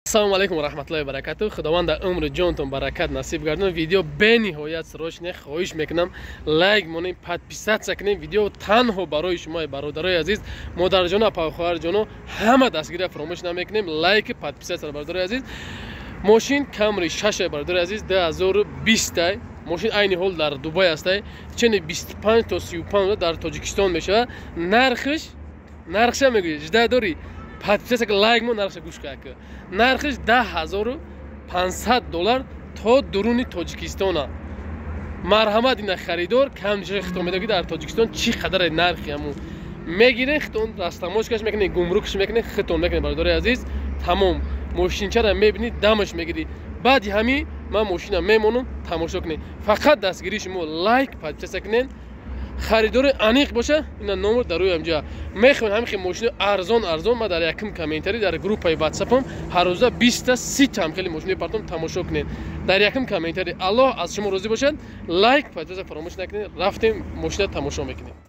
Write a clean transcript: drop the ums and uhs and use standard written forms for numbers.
السلام علیکم و رحمت الله و برکاته. خداوند عمر جانتون برکت نصیب گردونه. ویدیو به نهایت روشن خواهش میکنم لایک مونیم، پادپیسات کنیم. ویدیو تنها برای شما برادرای عزیز، مادر جان، پاخوار جان، همه دستگیری فراموش نمیکنیم. لایک، پادپیسات برادرای عزیز. ماشین کامری 6 برادرای عزیز 2020 ماشین عین حال در دبی است. چنین 25 تا 35 در تاجیکستان میشه. نرخش میگه جدا داری. پادپیسات که لایک مون نرخش گوش که نرخش $10,500 تا درون تاجیکستان. مرحمت این خریدار کم جای خطا میده که در تاجیکستان چی قدر نرخی همون میگیره. خطون راستماش کش میکنه، گمرکش میکنه، خطون میکنه. برادر عزیز تمام ماشین چرا میبینید دمش میگیری. بعد همین من ماشینم میمونم تماشا کنید. فقط دستگیری شما لایک، پادپیسات کنین. خریدار انیق باشه اینا نمبر در روی اینجا میخوام. همین ماشین ارزان ما در یکم کامنتری در گروه واتساپم هر روز 20 تا 30 تا هم خیلی ماشین پرتم تماشا کنین. در یکم کامنتری الله از شما راضی باشد. لایک، پادپیسات فراموش نکنید. رفتیم ماشین تماشا میکنیم.